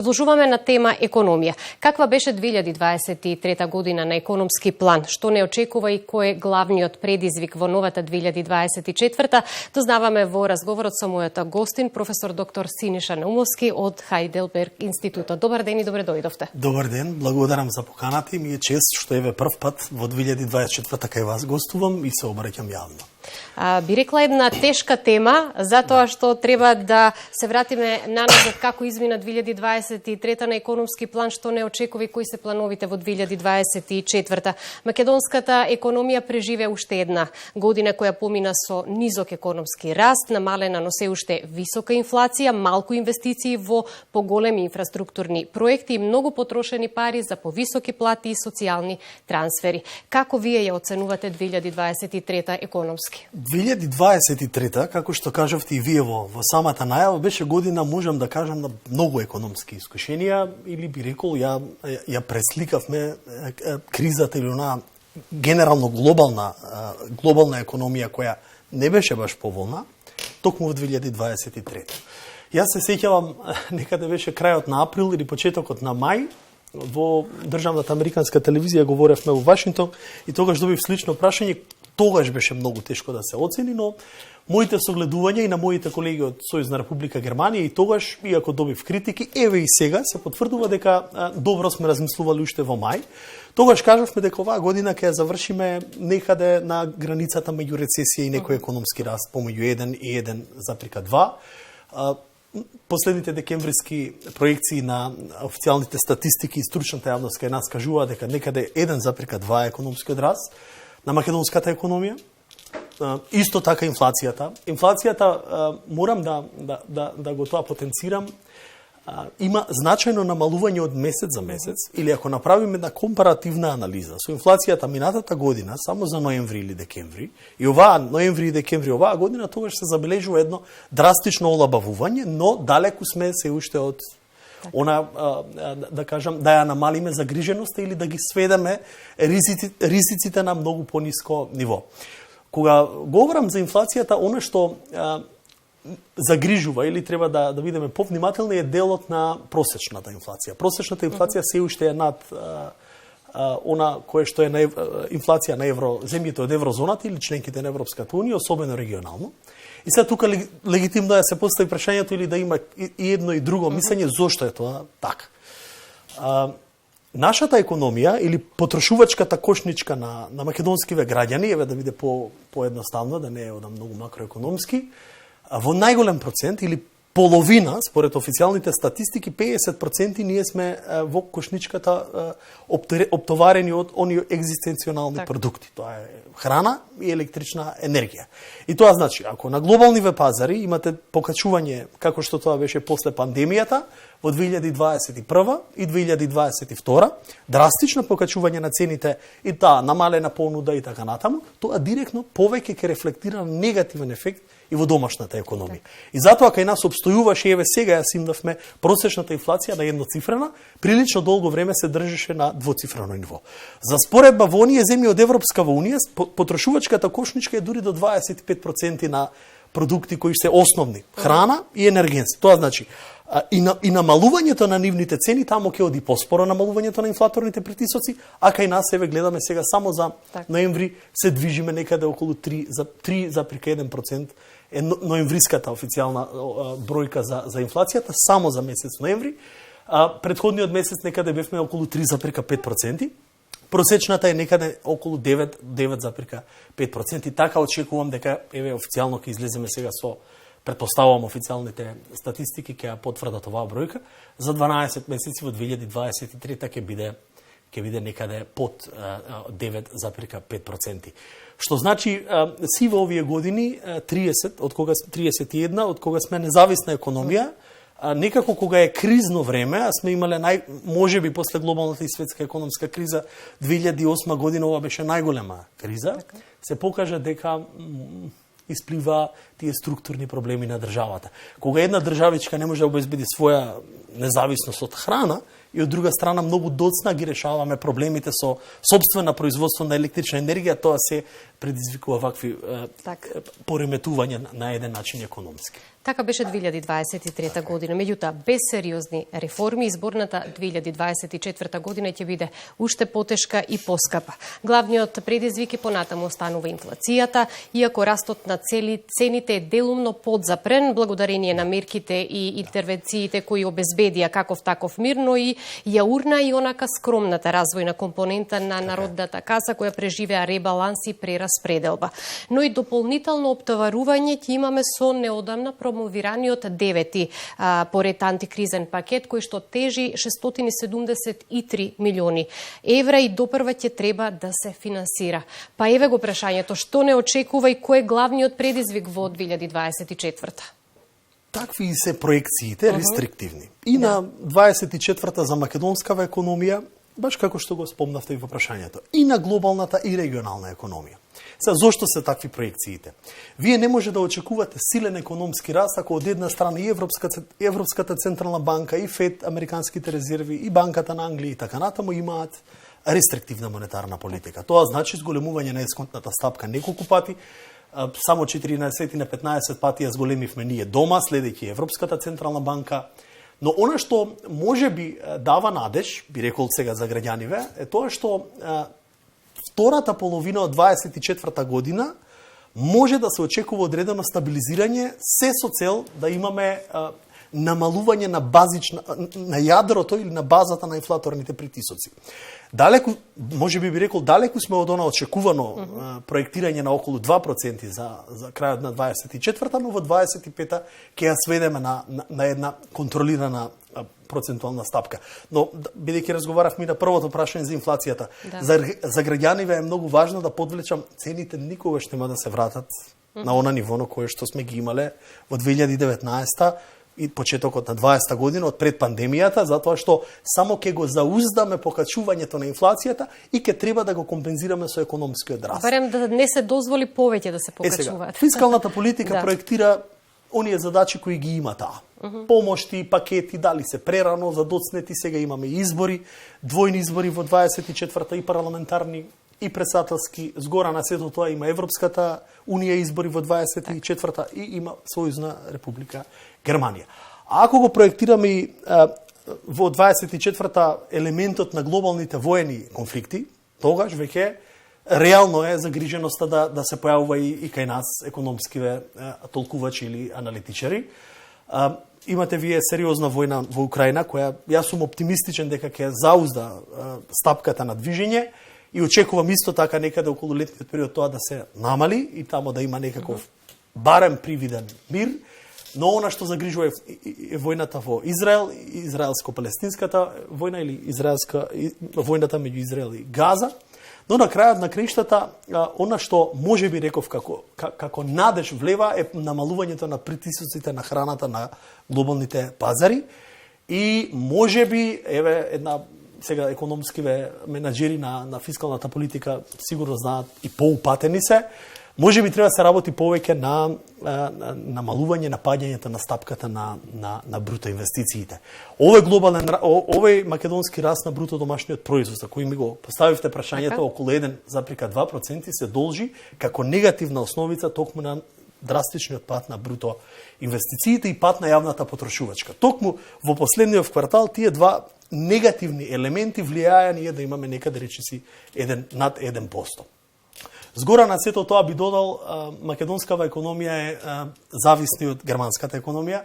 Продолжуваме на тема економија. Каква беше 2023 година на економски план? Што не очекува и кој е главниот предизвик во новата 2024? Дознаваме во разговорот со мојата гостин, професор доктор Синиша Наумовски од Хајделберг институтот. Добар ден и добре дојдовте. Добар ден, благодарам за поканата и ми е чест што еве прв пат во 2024 кај вас гостувам и се обраќам јавно. Би рекла една тешка тема, затоа што треба да се вратиме наназад како измина 2023 на економски план, што не очекува и кои се плановите во 2024. Македонската економија преживе уште една година која помина со низок економски раст, намалена, но се уште висока инфлација, малку инвестиции во поголеми инфраструктурни проекти и многу потрошени пари за повисоки плати и социјални трансфери. Како вие ја оценувате 2023 економски? 2023, како што кажавте и вие во самата најава, беше година, можам да кажам, на многу економски искушенија, или би рекол, ја пресликавме кризата или она генерално глобална економија која не беше баш поволна, токму во 2023. Јас се сеќавам, некаде беше крајот на април или почетокот на мај, во државната американска телевизија говоревме во Вашингтон и тогаш добив слично прашање. Тогаш беше многу тешко да се оцени, но моите согледувања и на моите колеги од Сојузна Република Германија и тогаш, иако добив критики, еве и сега се потврдува дека добро сме размислували уште во мај. Тогаш кажавме дека оваа година ќе ја завршиме некаде на границата меѓу рецесија и некој економски раст помеѓу 1 и 1,2. Последните декемвриски проекции на официјалните статистики и стручната јавност кај нас кажува дека некаде 1,2 економскиот раст на македонската економија. Исто така инфлацијата. Инфлацијата, морам да го тоа потенцирам, има значајно намалување од месец за месец, или ако направиме една компаративна анализа со инфлацијата минатата година, само за ноември или декември, и оваа ноември и декември оваа година, тогаш се забележува едно драстично олабавување, но далеку сме се уште од она, да кажам, да ја намалиме загриженоста или да ги сведеме ризиците на многу пониско ниво. Кога говорам за инфлацијата, она што загрижува или треба да бидеме повнимателни е делот на просечната инфлација. Просечната инфлација се уште е над она кое што е инфлација на земјите од еврозоната или членките на Европската унија, особено регионално. И сега тука легитимно е да се постави прашањето или да има и едно и друго мислење зошто е тоа така. Нашата економија или потрошувачката кошничка на македонскиве граѓани, еве да биде поедноставно, да не е одам многу макроекономски, во најголем процент или половина, според официјалните статистики, 50% ние сме во кошничката оптоварени од оние екзистенционални продукти. Тоа е храна и електрична енергија. И тоа значи, ако на глобалниве пазари имате покачување, како што тоа беше после пандемијата, во 2021 и 2022, драстично покачување на цените и таа намалена понуда и така натаму, тоа директно повеќе ќе рефлектира негативен ефект и во домашната економија. И затоа кај нас обстојуваше, еве сега ја имавме просечната инфлација на едноцифрена, прилично долго време се држеше на двоцифрено ниво. За споредба во оние земји од Европскава унија, потрошувачката кошничка е дури до 25% на продукти кои се основни, храна и енергенси. Тоа значи и намалувањето на нивните цени тамо ќе оди поспоро намалувањето на инфлаторните притисоци, а кај нас еве гледаме сега само за ноември се движиме некаде околу 3,1% е ноемвриската официјална бројка за инфлацијата само за месец ноември. Претходниот месец некаде бевме околу 3,5%. Просечната е некаде околу 9,5%. И така очекувам дека еве официјално ќе излеземе сега со, претпоставувам официјалните статистики ќе ја потврдат оваа бројка, за 12 месеци во 2023 ќе биде некаде под 9,5%. Што значи си во овие години 31 од кога сме независна економија, некако кога е кризно време, а сме имале можеби после глобалната и светска економска криза 2008 година, ова беше најголема криза, се покажа дека исплива тие структурни проблеми на државата. Кога една државичка не може да обезбеди своја независност од храна и од друга страна многу доцна ги решаваме проблемите со сопствена производство на електрична енергија, тоа се предизвикува вакви пореметувања на еден начин економски. Така беше 2023 година. Меѓутоа, без сериозни реформи, изборната 2024 година ќе биде уште потешка и поскапа. Главниот предизвик понатаму останува инфлацијата, иако растот на цените е делумно подзапрен, благодарение на мерките и интервенциите кои обезбедија каков таков мир, но и ја урна и онака скромната развојна компонента на Народната каса, која преживеа ребаланс и прераспределба. Но и дополнително оптоварување ќе имаме со неодамна промовираниот девети поред антикризен пакет, кој што тежи 673 милиони евра и допрва ќе треба да се финансира. Па еве го прашањето, што не очекува и кој е главниот предизвик во 2024-та? Такви се проекциите рестриктивни. И на 24-та за македонскава економија, баш како што го спомнавте и во прашањето, и на глобалната и регионална економија. Зошто се такви проекциите? Вие не може да очекувате силен економски раст ако од една страна и Европската централна банка, и ФЕД, американските резерви, и банката на Англија и така натаму имаат рестриктивна монетарна политика. Тоа значи зголемување на есконтната стапка неколку пати, само 14 на 15 пати ја зголемивме ние дома, следејќи Европската централна банка. Но она што може би дава надеж, би рекол сега за граѓаниве, е тоа што втората половина од 24-та година може да се очекува одредено стабилизирање, се со цел да имаме намалување на на јадрото или на базата на инфлаторните притисоци. Далеку, може би рекол, далеку сме од она очекувано проектирање на околу 2% за крајот на 24-та, но во 25-та ќе ја сведеме на една контролирана процентуална стапка. Но, бидејќи разговаравме на првото прашање за инфлацијата, за граѓаниве е многу важно да подвлечам, цените никогаш нема да се вратат на она ниво на кое што сме ги имале во 2019-та и почетокот на 20-та година од пред пандемијата, затоа што само ќе го зауздаме покачувањето на инфлацијата и ќе треба да го компензираме со економскиот раст. Барем да не се дозволи повеќе да се покачуваат. Фискалната политика проектира оние задачи кои ги има таа. Помошти, пакети, дали се прерано, задоцнети, сега имаме избори, двојни избори во 24-та и парламентарни и председателски, згора на сето тоа има Европската унија избори во 24-та и има Сојузна република Германија. А ако го проектираме и во 24-та елементот на глобалните воени конфликти, тогаш веќе реално е загриженоста да се појавува и кај нас економскиве толкувачи или аналитичари. Имате вие сериозна војна во Украина, која јас сум оптимистичен дека ќе заузда стапката на движење и очекувам исто така некаде околу летниот период тоа да се намали и тамо да има некаков барем привиден мир. Но она што загрижува е војната во Израел, израелско-палестинската војна или војната меѓу Израел и Газа. Но на крајот на краиштата, она што може би реков како надеж влева е намалувањето на притисоците на храната на глобалните пазари и може би, еве, една сега економскиве менаџери на фискалната политика сигурно знаат и поупатени се, може би треба да се работи повеќе на намалување на паѓањето на стапката на бруто инвестициите. Овој македонски раст на бруто домашниот производ, за кој ми го поставивте прашањето околу 1,2% се должи како негативна основица токму на драстичниот пат на бруто инвестициите и пат на јавната потрошувачка. Токму во последниот квартал тие два негативни елементи влијаја ние да имаме некаде речиси над 1%. Згора на сето тоа би додал, македонскава економија е зависни од германската економија.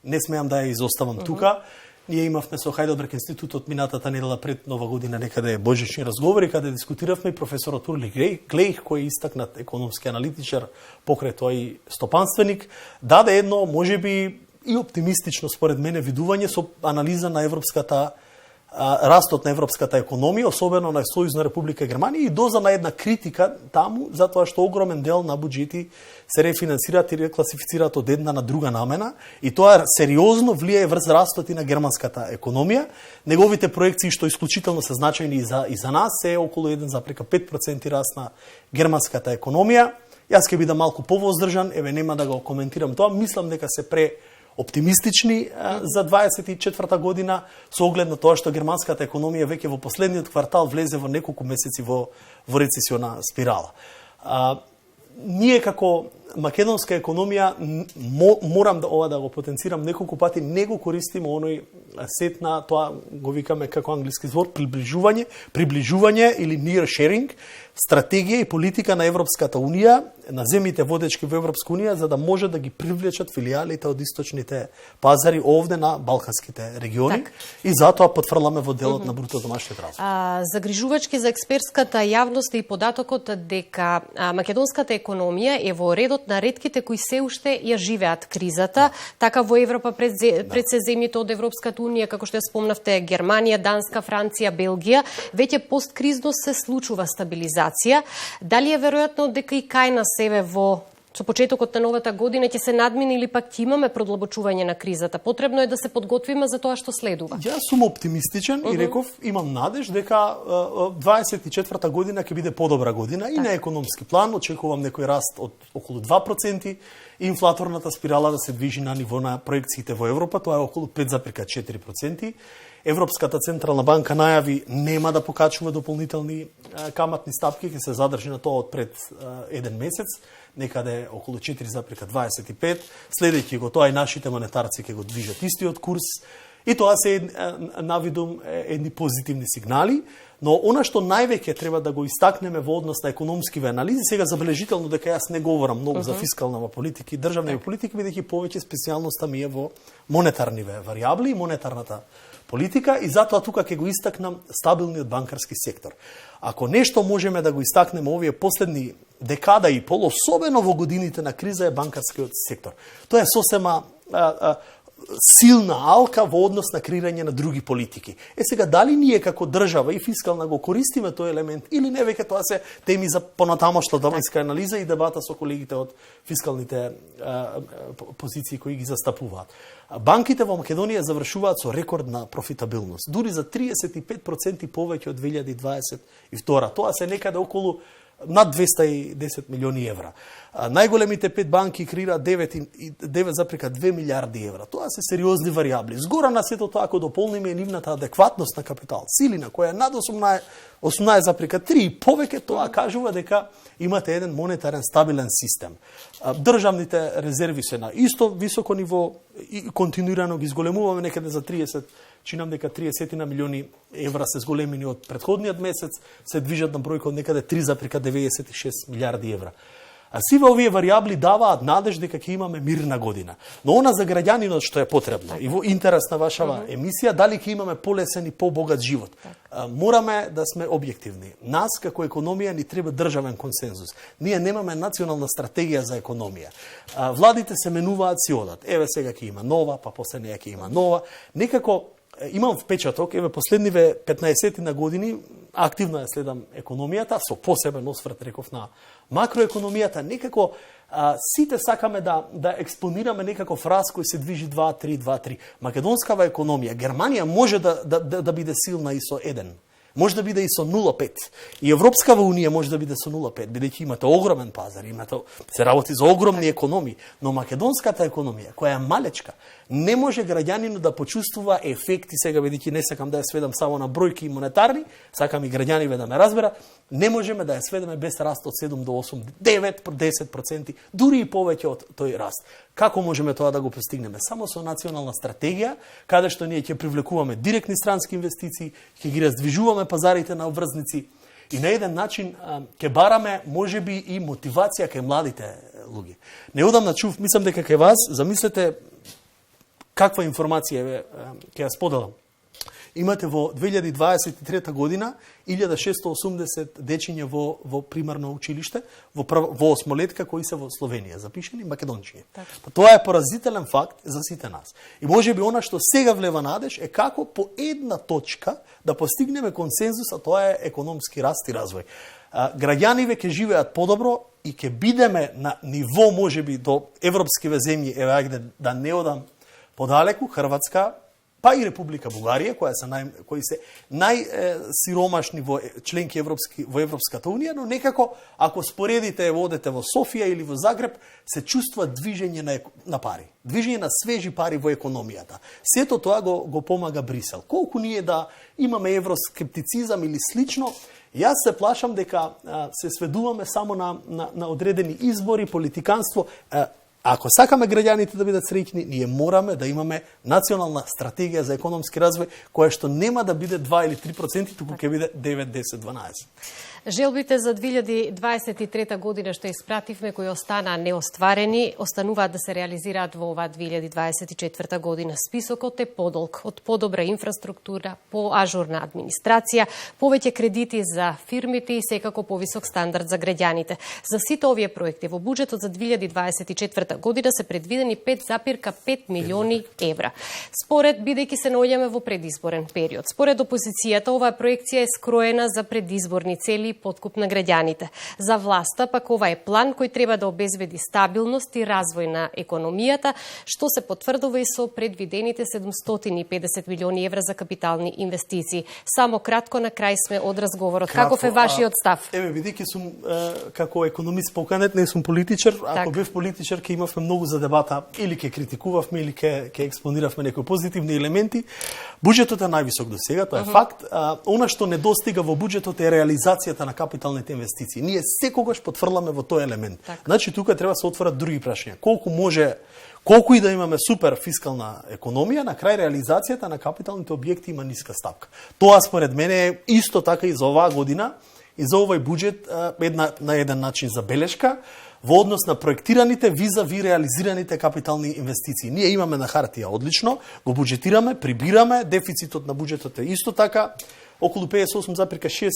Не смеам да ја изоставам тука. Ние имавме со Хајделберг институтот минатата недела пред Нова година некаде божични разговори, каде дискутиравме и професорот Урли Глеих, кој е истакнат економски аналитичар, покрај тој и стопанственик, даде едно, можеби и оптимистично според мене видување со анализа на растот на европската економија, особено на Сојузна република Германија и доза на една критика таму, затоа што огромен дел на буџети се рефинансираат и рекласифицираат од една на друга намена и тоа сериозно влијае врз растот и на германската економија. Неговите проекции што исклучително се значајни и за нас е околу 1,5% раст на германската економија. Јас ќе бидам малку повоздржан, еве нема да го коментирам тоа, мислам дека се оптимистични за 24-та година со оглед на тоа што германската економија веќе во последниот квартал влезе во неколку месеци во рецесиона спирала. Ние како македонска економија морам да го потенцирам неколку пати, не го користиме оној сет на тоа го викаме како англиски збор приближување или near sharing, стратегија и политика на Европската унија, на земјите водечки во Европска унија, за да може да ги привлечат филиалите од источните пазари овде на балканските региони. Так. И затоа потфрламе во делот на бруто домашниот развој. Загрижувачки за експертската јавност и податокот дека македонската економија е во редот на ретките кои се уште ја живеат кризата, така во Европа пред се земјите од Европската унија, како што ја спомнавте, Германија, Данска, Франција, Белгија, веќе посткризно се случува стабилизација. Дали е веројатно дека и кај нас себе со почетокот на новата година ќе се надмини или пак ќе имаме продлабочување на кризата? Потребно е да се подготвиме за тоа што следува. Јас сум оптимистичен и реков, имам надеж дека 24-та година ќе биде подобра година и на економски план. Очекувам некој раст од околу 2%, инфлаторната спирала да се движи на ниво на проекциите во Европа, тоа е околу 5,4%. Европската централна банка најави нема да покачува дополнителни каматни стапки, ќе се задржи на тоа од пред еден месец, некаде околу 4,25. Следејќи го тоа и нашите монетарци ќе го движат истиот курс. И тоа се навидум едни позитивни сигнали, но она што највеќе треба да го истакнеме во однос на економскиве анализи, сега забележително дека јас не говорам многу за фискална политика и државна политика, бидејќи повеќе специјалноста ми е во монетарниве варијабли и монетарната политика, и затоа тука ќе го истакнам стабилниот банкарски сектор. Ако нешто можеме да го истакнеме овие последни декада и пол, особено во годините на криза, е банкарскиот сектор. Тоа е сосема силна алка во однос на креирање на други политики. Сега, дали ние како држава и фискална го користиме тој елемент или не, веќе тоа се теми за понатамошна домајнска анализа и дебата со колегите од фискалните позиции кои ги застапуваат. Банките во Македонија завршуваат со рекордна профитабилност, дури за 35% повеќе од 2022. Тоа се некаде околу над 210 милиони евра. Најголемите 5 банки креираат 9,2 милиарди евра. Тоа се сериозни варијабли. Згора на сето тоа, ако дополниме нивната адекватност на капитал, силина која е над 18,3 и повеќе, тоа кажува дека имате еден монетарен стабилен систем. Државните резерви се на исто високо ниво и континуирано ги зголемуваме, некаде за 30, чинам дека 30 на милиони евра се зголемени од претходниот месец, се движат на бројка од некаде 3,96 милиарди евра. А сиве овие варијабли даваат надеж дека ќе имаме мирна година. Но она за граѓанинот што е потребно и во интерес на вашава емисија, дали ќе имаме полесен и побогат живот. Мораме да сме објективни. Нас како економија ни треба државен консензус. Ние немаме национална стратегија за економија. Владите се менуваат, си одат. Еве сега ќе има нова, па после неја ќе има нова. Некако имам впечаток, еве последниве 15 на години активно ја следам економијата, со посебен осврт реков на макроекономијата, некако сите сакаме да експонираме некаков раст кој се движи 2-3. Македонскава економија, Германија може да биде силна и со 1. Може да биде и со 0,5. И Европскава унија може да биде со 0,5, бидејќи имате огромен пазар, се работи за огромни економии, но македонската економија, која е малечка, не може граѓанинот да почувствува ефекти, сега бидејќи не сакам да ја сведам само на бројки и монетарни, сакам и граѓаниве да ме разбера, не можеме да ја сведеме без раст од 7 до 8, 9, 10%, дури и повеќе од тој раст. Како можеме тоа да го постигнеме? Само со национална стратегија, каде што ние ќе привлекуваме директни странски инвестиции, ќе ги раздвижуваме пазарите на обврзници и на еден начин ќе бараме можеби и мотивација кај младите луѓе. Неодамна чув, мислам дека кај вас, замислете каква информација ќе ја споделам. Имате во 2023 година 1680 дечиња во примарно училиште, во осмолетка кои се во Словенија, запишени македончиња. Па тоа е поразителен факт за сите нас. И можеби она што сега влева надеж е како по една точка да постигнеме консензус, а тоа е економски раст и развој. Граѓаниве ќе живеат подобро и ќе бидеме на ниво можеби до европскиве земји, еве ајде да не одам подалеку, Хрватска, па и Република Бугарија, кои се најсиромашни членки во Европската унија, но некако, ако споредите, водете во Софија или во Загреб, се чувствува движење на пари, движење на свежи пари во економијата. Сето тоа го помага Брисел. Колку ние да имаме евроскептицизам или слично, јас се плашам дека се сведуваме само на одредени избори, политиканство. Ако сакаме граѓаните да бидат среќни, ние мораме да имаме национална стратегија за економски развој, која што нема да биде 2 или 3%, туку ќе биде 9, 10, 12. Желбите за 2023 година што испративме, кои останаа неостварени, остануваат да се реализираат во оваа 2024 година. Списокот е подолг, од подобра инфраструктура, поажурна администрација, повеќе кредити за фирмите и секако повисок стандард за граѓаните. За сите овие проекти во буџетот за 2024 година се предвидени 5,5 милиони евра. Според, бидејќи се наоѓаме во предизборен период, според опозицијата, оваа проекција е скроена за предизборни цели и подкуп на граѓаните. За власта пак ова е план кој треба да обезбеди стабилност и развој на економијата, што се потврдува и со предвидените 750 милиони евра за капитални инвестиции. Само кратко на крај сме од разговорот. Каков е вашиот став? Еве, бидејќи сум како економист поканет, не сум политичар. Ако бев политичар, ќе имавме многу за дебата, или ќе критикувавме, или ќе експониравме некои позитивни елементи. Буџетот е највисок до сега, тоа е факт. Она што недостига во буџетот е реализацијата на капиталните инвестиции. Ние секогаш потврламе во тој елемент. Значи, тука треба се отворат други прашања. Колку и да имаме супер фискална економија, на крај реализацијата на капиталните објекти има ниска стапка. Тоа според мене е исто така и за оваа година, и за овој буџет на еден начин забелешка во однос на проектираните визави реализираните капитални инвестиции. Ние имаме на хартија одлично, го буџетираме, прибираме, дефицитот на буџетот е исто така, околу 58,6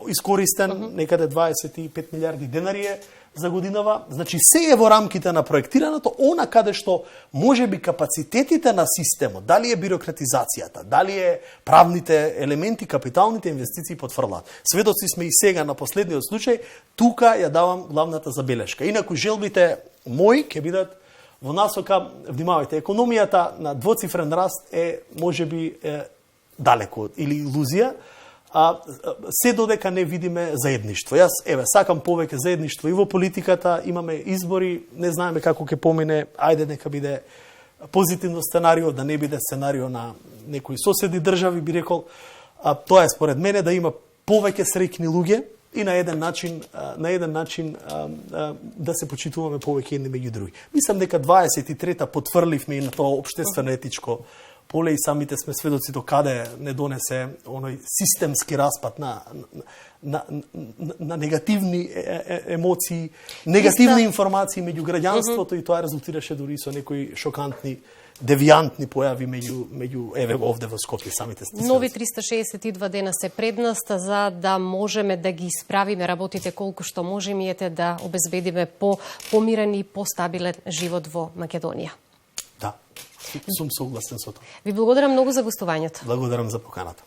искористен, некаде 25 милиарди денари е за годинава. Значи, се е во рамките на проектираното, она каде што може би капацитетите на системот, дали е бирократизацијата, дали е правните елементи, капиталните инвестиции потврлаат. Сведоци сме и сега на последниот случај, тука ја давам главната забелешка. Инаку желбите мои ќе бидат во насока, внимавајте, економијата на двоцифрен раст е можеби далеко или илузија, се додека не видиме заедништво. Јас, сакам повеќе заедништво и во политиката, имаме избори, не знаеме како ќе помине, ајде нека биде позитивно сценарио, да не биде сценарио на некои соседни држави, би рекол. Тоа е според мене да има повеќе среќни луѓе и на еден начин да се почитуваме повеќе едни меѓу други. Мислам дека 23-та потврливме и на тоа општествено етичко поле и самите сме сведоци до каде не донесе оној системски распад на негативни емоции, негативни информации меѓу граѓанството и тоа резултираше дури со некои шокантни, девијантни појави меѓу овде во Скопје самите сте. Нови 362 дена се пред нас за да можеме да ги исправиме работите колку што можеме и да обезбедиме помирен и постабилен живот во Македонија. Да. Сум согласен со тоа. Ви благодарам многу за гостувањето. Благодарам за поканата.